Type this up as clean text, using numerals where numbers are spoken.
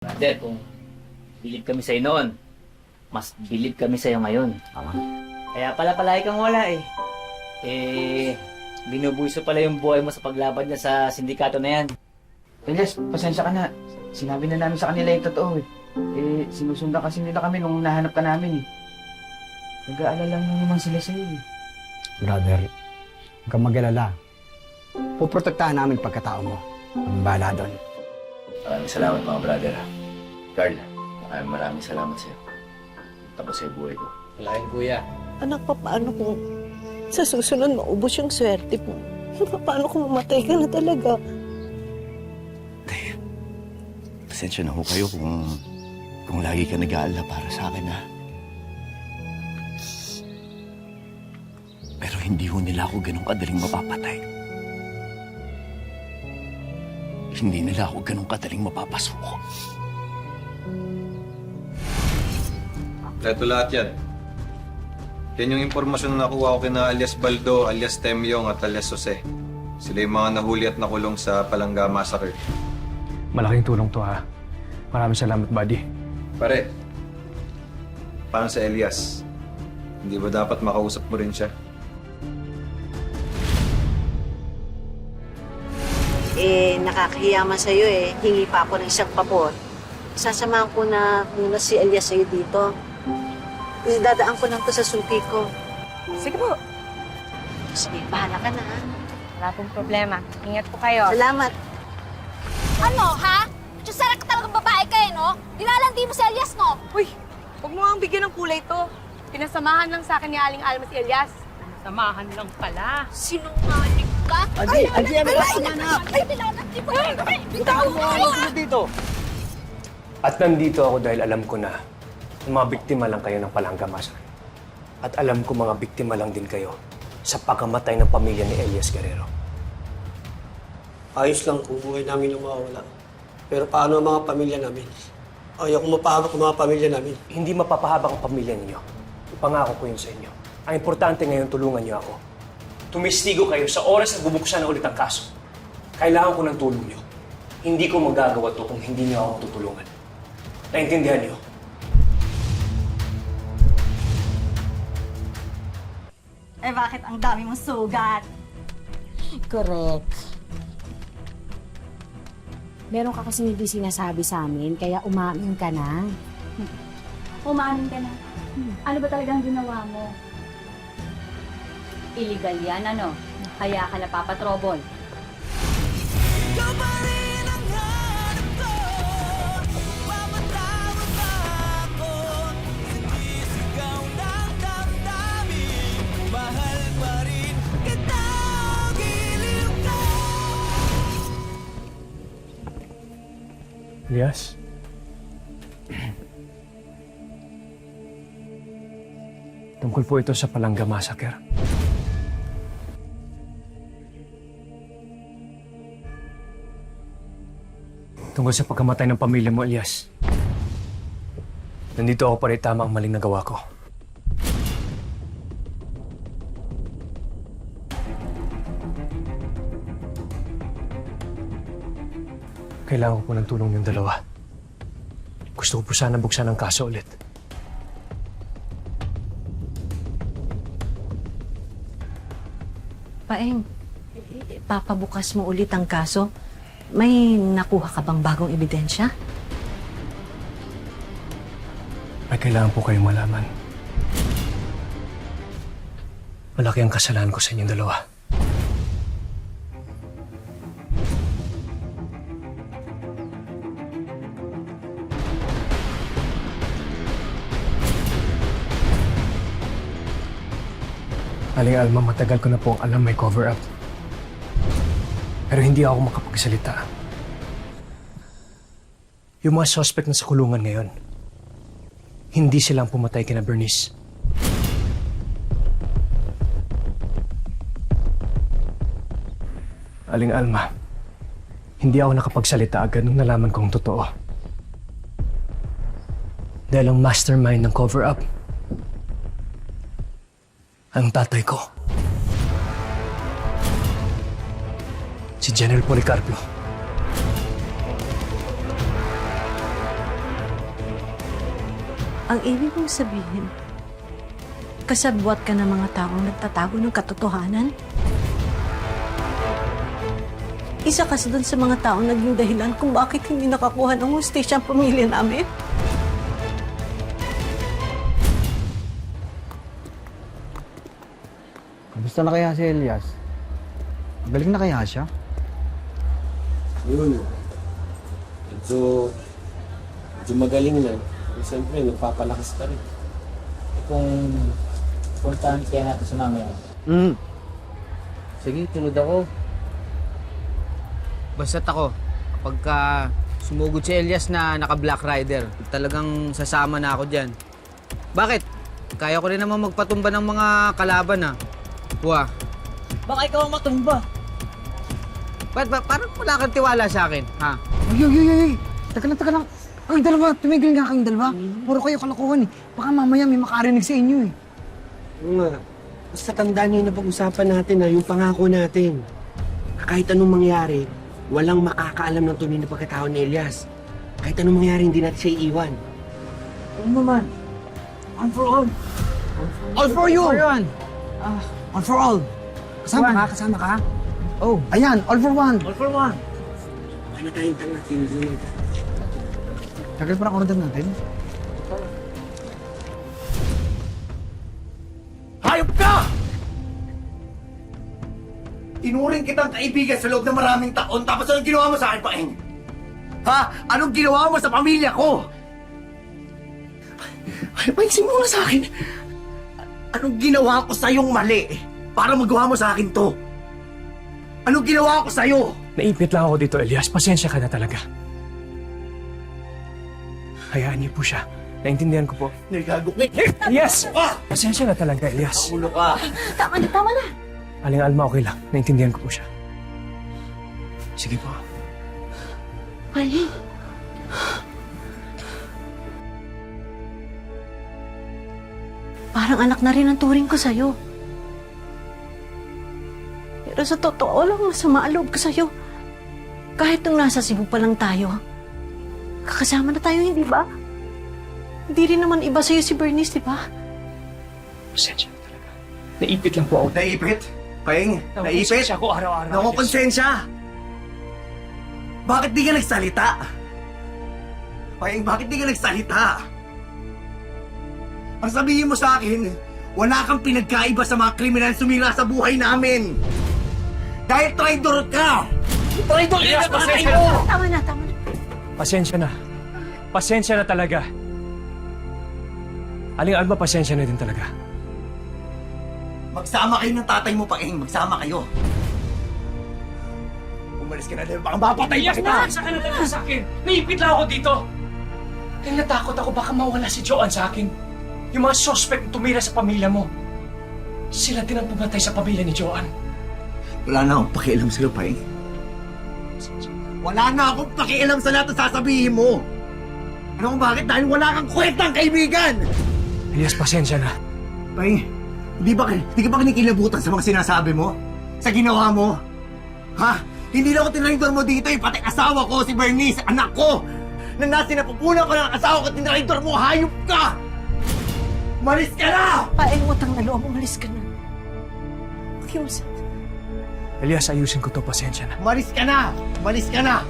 Brother, kung bilib kami sa'yo noon, mas bilib kami sa'yo ngayon. Kaya pala palagi kang wala eh. Binubuiso pala yung buhay mo sa paglaban niya sa sindikato na yan. Elias, pasensya ka na. Sinabi na namin sa kanila yung totoo eh. Sinusundan kasi nila kami nung nahanap ka namin eh. Nag-aalala lang naman sila sa'yo eh. Brother, huwag kang mag-alala. Puprotektahan namin pagkatao mo. Ang bahala doon. Maraming salamat mga brother. Carl, maraming salamat sa'yo. Tapos sa'yo buhay ko. Walain, kuya. Anak, paano kung sa susunod maubos yung swerte mo? Paano kung mamatay ka na talaga? Pasensya na ho kayo kung lagi ka nag-aalala para sa akin, ha? Pero hindi ho nila ako ganun kadaling mapapatay. Hindi nila ako ganun kadaling mapapasuko. Ito lahat yan. Yan yung impormasyon na nakuha ko kina alias Baldo, alias Temyong at alias Jose. Sila yung mga nahuli at nakulong sa Palangga Massacre. Malaking tulong to ha. Maraming salamat, buddy. Pare, paano sa Elias? Hindi ba dapat makausap mo rin siya? Nakakahiya man sa'yo eh. Hingi pa ako ng isang pabor. Sasamahan ko na muna si Elias sa'yo dito. Dadaan ko lang to sa suki ko. Sige po. Sige, bahala ka na ha. Wala pong problema. Ingat po kayo. Salamat. Ano, ha? Diyosara ka talagang babae ka eh, no? Nilalandi mo si Elias, no? Uy, huwag mo ang bigyan ng kulay to. Pinasamahan lang sa akin ni Aling Alma si Elias. Samahan lang pala. Sinungaling ka? Adi, ano ba na? Ay, nilalandi mo! Bitaw mo ako dito. At nandito ako dahil alam ko na mga biktima lang kayo ng Palangga Massacre. At alam ko mga biktima lang din kayo sa pagkamatay ng pamilya ni Elias Guerrero. Ayos lang kung buhay namin yung mawawala. Pero paano ang mga pamilya namin? Ayaw kong mapahabak ang mga pamilya namin. Hindi mapapahabak ang pamilya ninyo. Ipangako ko yun sa inyo. Ang importante ngayon, tulungan niyo ako. Tumistigo kayo sa oras na bubuksan na ulit ang kaso. Kailangan ko ng tulong niyo. Hindi ko magagawa to kung hindi niyo ako tutulungan. Naintindihan niyo? Eh, bakit ang dami mong sugat? Correct. Meron ka kasi hindi sinasabi sa amin, kaya umamin ka na. Umamin ka na. Ano ba talagang ginawa mo? Illegal yan, ano? Kaya ka napapatrobol. Elias? Tungkol po ito sa Palangga Massacre. Tungkol sa pagkamatay ng pamilya mo, Elias. Nandito ako para itama ang maling nagawa ko. Kailangan ko po ng tulong yung dalawa. Gusto ko po sana buksan ang kaso ulit. Paeng, papabukas mo ulit ang kaso? May nakuha ka bang bagong ebidensya? May kailangan po kayong malaman. Malaki ang kasalanan ko sa inyong dalawa. Aling Alma, matagal ko na po alam may cover-up. Pero hindi ako makapagsalita. Yung mga suspect na sa kulungan ngayon, hindi silang pumatay kina Bernice. Aling Alma, hindi ako nakapagsalita agad nung nalaman kong totoo. Dahil ang mastermind ng cover-up, ang tatay ko. Si General Policarpio. Ang ibig mong sabihin, kasabwat ka ng mga taong nagtatago ng katotohanan? Isa ka doon sa mga taong naging dahilan kung bakit hindi nakakuha ng hustisya ang pamilya namin? Kamusta na kaya si Elias? Galing na kaya siya? Yun. Medyo magaling na. Pero siyempre, nagpapalakas ka rin. Kung puntahan kaya natin sa mamaya. Sige, tunod ako. Basta't ako, kapag sumugod si Elias na naka-Black Rider, talagang sasama na ako dyan. Bakit? Kaya ko rin naman magpatumba ng mga kalaban, Wah. Baka ikaw ang matumba. Parang wala kang tiwala sa akin, ha? Ay! Teka lang. Ay, dalawa. Tumigil nga kayong dalawa. Puro kayo kalokohan Baka mamaya may makarinig sa inyo Oo nga. Basta tandaan niyo na pag-usapan natin yung pangako natin. Kahit anong mangyari, walang makakaalam ng tunay na pagkatao ni Elias. Kahit anong mangyari, hindi natin siya iiwan. Oo naman. All for all. All for you! All for all. Kasama ka? Oh, ayan, all for one. All for one. Okay na tayong natin. Tagal pa na order natin. Hayop ka! Tinuring kitang kaibigan sa loob ng maraming taon, tapos anong ginawa mo sa akin, Paeng? Ha? Anong ginawa mo sa pamilya ko? Ay, paingsin mo nga sa akin. Anong ginawa ko sa'yong mali para magawa mo sa akin to? Anong ginawa ko sa'yo? Naipit lang ako dito, Elias. Pasensya ka na talaga. Hayaan niyo po siya. Naintindihan ko po. Nagagok na. Elias! Pasensya na talaga, Elias. Ulo ka. Tama na. Aling Alma, okay lang. Naintindihan ko po siya. Sige po. Ay, Parang anak na rin ang turing ko sa'yo. Pero sa totoo lang, masama ang loob ko sa'yo. Kahit nung nasa Cebu pa lang tayo, kakasama na tayo, hindi ba? Hindi rin naman iba sa'yo si Bernice, di ba? Pasensya na talaga. Naipit lang po ako. Naipit? Paeng, naipit? Pasensya ako araw-araw. Nakukonsensya! Bakit di ka nagsalita? Paeng, bakit di ka nagsalita? Ang sabihin mo sa akin, wala kang pinagkaiba sa mga kriminal sumira sa buhay namin. Dahil traidor ka! Traidor ka sa patay mo! Tama na. Pasensya na. Pasensya na talaga. Aling Alma, pasensya na din talaga. Magsama kayo ng tatay mo, Paeng. Magsama kayo. Umalis ka na dahil baka mapatay pa kita! Sa ka na talaga sa akin. Naipit lang ako dito. Dahil natakot ako baka mawala si Joanne sa akin. Yung mga suspect na tumira sa pamilya mo. Sila din ang pumatay sa pamilya ni Joanne. Wala na akong pakialam sa'yo, Paeng. Wala na akong pakialam sa lahat ng sasabihin mo. Ano kung bakit? Dahil wala kang kwentang kaibigan! Elias, pasensya na. Paeng, di ka ba kinikilabutan sa mga sinasabi mo? Sa ginawa mo? Ha? Hindi lang ako tinraidor mo dito pati asawa ko, si Bernice, anak ko! Na nasinapupunan ko ng asawa ko, tinraidor mo, hayop ka! Umalis ka na! Paeng, utang na loob, umalis ka na. Pakiusap. Elias, ayusin ko to. Pasensya na. Umalis ka na! Umalis ka na!